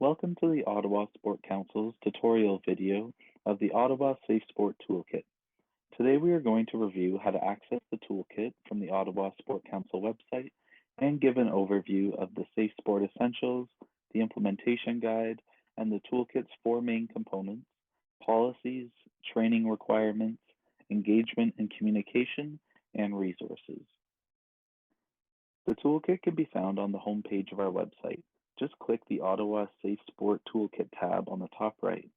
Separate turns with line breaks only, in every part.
Welcome to the Ottawa Sport Council's tutorial video of the Ottawa Safe Sport Toolkit. Today we are going to review how to access the toolkit from the Ottawa Sport Council website and give an overview of the Safe Sport Essentials, the implementation guide, and the toolkit's four main components: policies, training requirements, engagement and communication, and resources. The toolkit can be found on the homepage of our website. Just click the Ottawa Safe Sport Toolkit tab on the top right.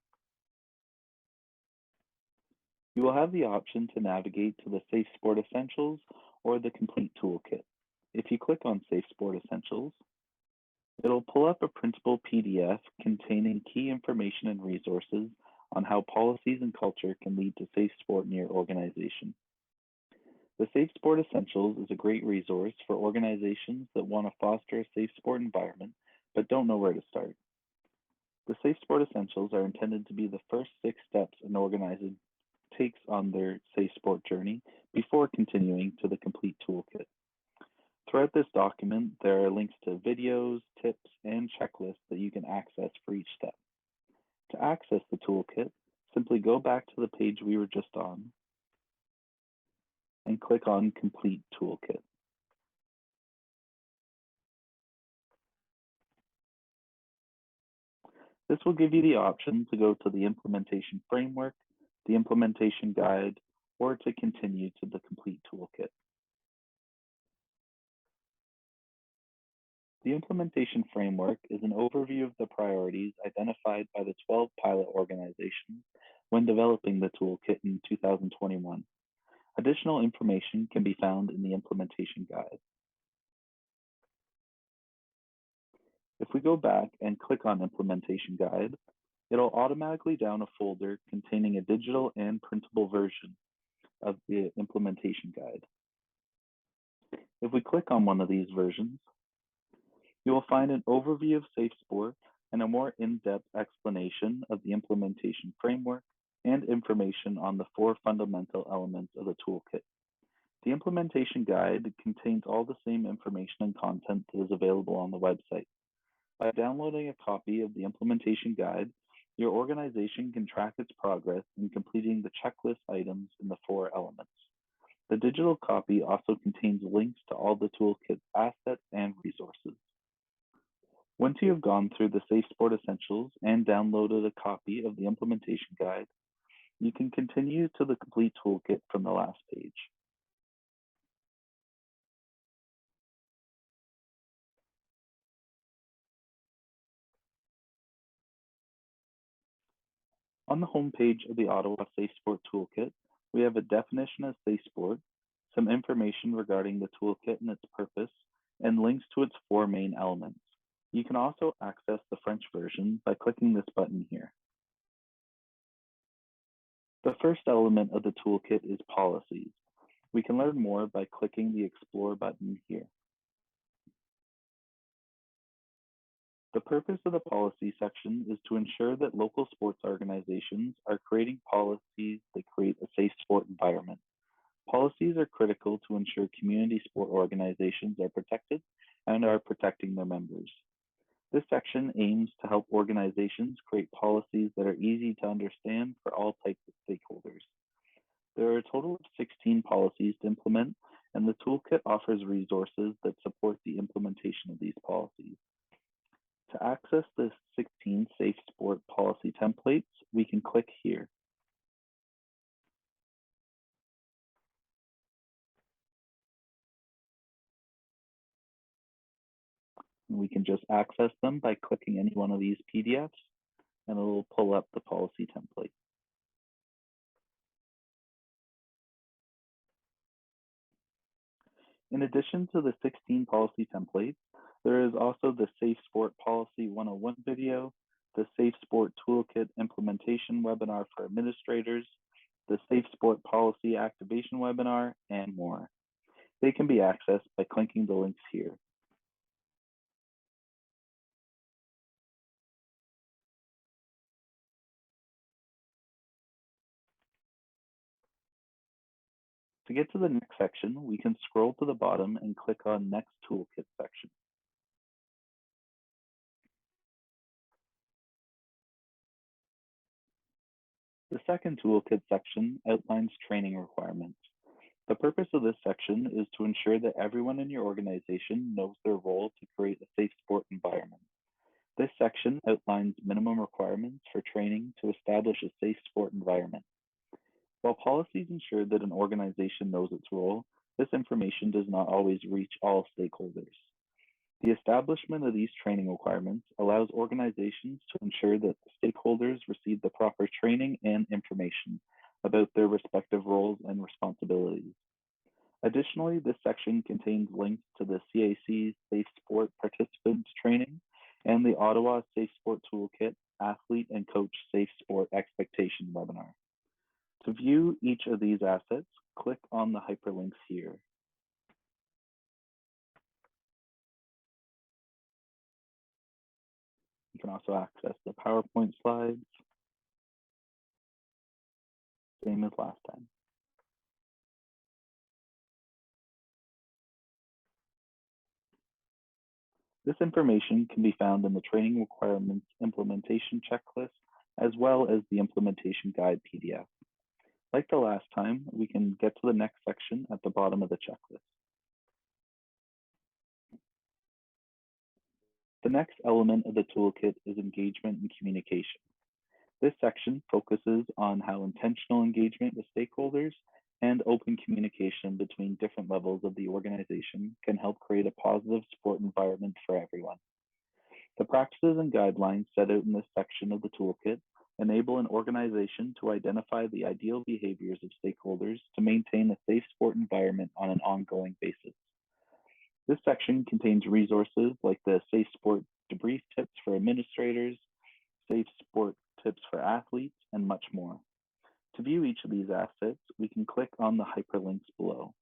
You will have the option to navigate to the Safe Sport Essentials or the Complete Toolkit. If you click on Safe Sport Essentials, it'll pull up a printable PDF containing key information and resources on how policies and culture can lead to safe sport in your organization. The Safe Sport Essentials is a great resource for organizations that want to foster a safe sport environment but don't know where to start. The Safe Sport Essentials are intended to be the first 6 steps an organization takes on their safe sport journey before continuing to the Complete Toolkit. Throughout this document, there are links to videos, tips, and checklists that you can access for each step. To access the toolkit, simply go back to the page we were just on and click on Complete Toolkit. This will give you the option to go to the implementation framework, the implementation guide, or to continue to the Complete Toolkit. The implementation framework is an overview of the priorities identified by the 12 pilot organizations when developing the toolkit in 2021. Additional information can be found in the implementation guide. If we go back and click on Implementation Guide, it'll automatically down a folder containing a digital and printable version of the implementation guide. If we click on one of these versions, you will find an overview of Safe Sport and a more in-depth explanation of the implementation framework and information on the 4 fundamental elements of the toolkit. The implementation guide contains all the same information and content that is available on the website. By downloading a copy of the implementation guide, your organization can track its progress in completing the checklist items in the 4 elements. The digital copy also contains links to all the toolkit's assets and resources. Once you have gone through the Safe Sport Essentials and downloaded a copy of the implementation guide, you can continue to the Complete Toolkit from the last page. On the home page of the Ottawa Safe Sport Toolkit, we have a definition of safe sport, some information regarding the toolkit and its purpose, and links to its 4 main elements. You can also access the French version by clicking this button here. The first element of the toolkit is policies. We can learn more by clicking the Explore button here. The purpose of the policy section is to ensure that local sports organizations are creating policies that create a safe sport environment. Policies are critical to ensure community sport organizations are protected and are protecting their members. This section aims to help organizations create policies that are easy to understand for all types of stakeholders. There are a total of 16 policies to implement, and the toolkit offers resources that support the implementation of these policies. To access the 16 Safe Sport policy templates, we can click here. And we can just access them by clicking any one of these PDFs, and it will pull up the policy template. In addition to the 16 policy templates, there is also the Safe Sport Policy 101 video, the Safe Sport Toolkit implementation webinar for administrators, the Safe Sport Policy activation webinar, and more. They can be accessed by clicking the links here. To get to the next section, we can scroll to the bottom and click on Next Toolkit section. The second toolkit section outlines training requirements. The purpose of this section is to ensure that everyone in your organization knows their role to create a safe sport environment. This section outlines minimum requirements for training to establish a safe sport environment. While policies ensure that an organization knows its role, this information does not always reach all stakeholders. The establishment of these training requirements allows organizations to ensure that stakeholders receive the proper training and information about their respective roles and responsibilities. Additionally, this section contains links to the CAC's Safe Sport Participants Training and the Ottawa Safe Sport Toolkit Athlete and Coach Safe Sport Expectation webinar. To view each of these assets, click on the hyperlinks here. You can also access the PowerPoint slides, same as last time. This information can be found in the Training Requirements Implementation Checklist, as well as the Implementation Guide PDF. Like the last time, we can get to the next section at the bottom of the checklist. The next element of the toolkit is engagement and communication. This section focuses on how intentional engagement with stakeholders and open communication between different levels of the organization can help create a positive sport environment for everyone. The practices and guidelines set out in this section of the toolkit enable an organization to identify the ideal behaviors of stakeholders to maintain a safe sport environment on an ongoing basis. This section contains resources like the Safe Sport Debrief Tips for administrators, Safe Sport Tips for athletes, and much more. To view each of these assets, we can click on the hyperlinks below.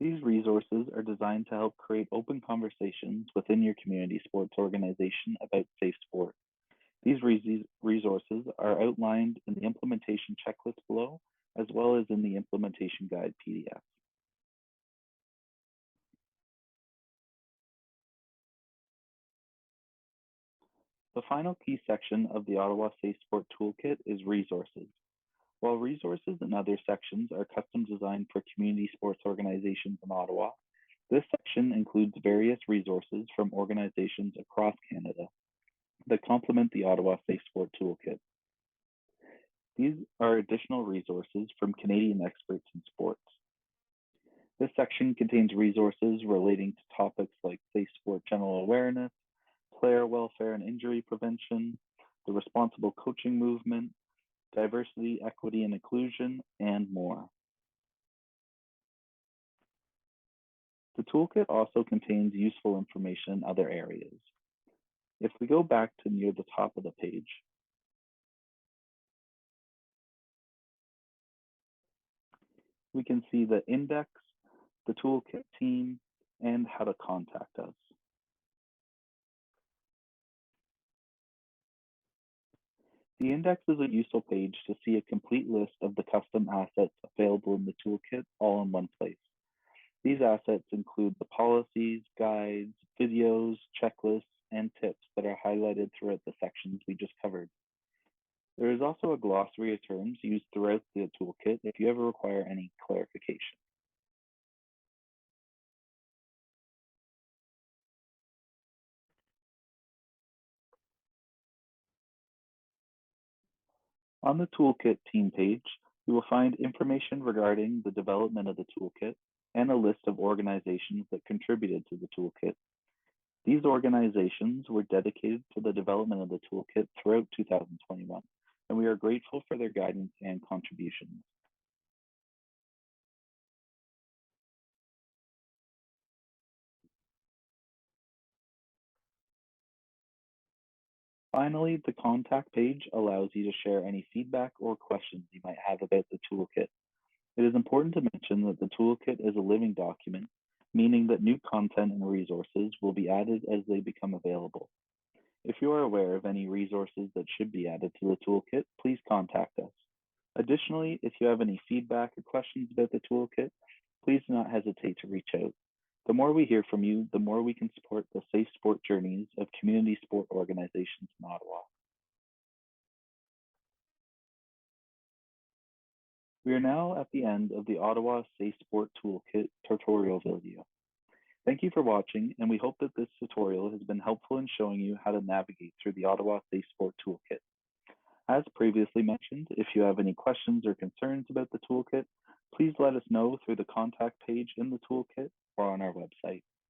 These resources are designed to help create open conversations within your community sports organization about safe sport. These resources are outlined in the implementation checklist below, as well as in the implementation guide PDF. The final key section of the Ottawa Safe Sport Toolkit is resources. While resources in other sections are custom designed for community sports organizations in Ottawa, this section includes various resources from organizations across Canada that complement the Ottawa Safe Sport Toolkit. These are additional resources from Canadian experts in sports. This section contains resources relating to topics like safe sport general awareness, player welfare and injury prevention, the responsible coaching movement, diversity, equity, and inclusion, and more. The toolkit also contains useful information in other areas. If we go back to near the top of the page, we can see the index, the toolkit team, and how to contact us. The index is a useful page to see a complete list of the custom assets available in the toolkit all in one place. These assets include the policies, guides, videos, checklists, and tips that are highlighted throughout the sections we just covered. There is also a glossary of terms used throughout the toolkit if you ever require any clarification. On the toolkit team page, you will find information regarding the development of the toolkit and a list of organizations that contributed to the toolkit. These organizations were dedicated to the development of the toolkit throughout 2021, and we are grateful for their guidance and contributions. Finally, the contact page allows you to share any feedback or questions you might have about the toolkit. It is important to mention that the toolkit is a living document, meaning that new content and resources will be added as they become available. If you are aware of any resources that should be added to the toolkit, please contact us. Additionally, if you have any feedback or questions about the toolkit, please do not hesitate to reach out. The more we hear from you, the more we can support the safe sport journeys of community sport organizations in Ottawa. We are now at the end of the Ottawa Safe Sport Toolkit tutorial video. Thank you for watching, and we hope that this tutorial has been helpful in showing you how to navigate through the Ottawa Safe Sport Toolkit. As previously mentioned, if you have any questions or concerns about the toolkit, please let us know through the contact page in the toolkit or on our website.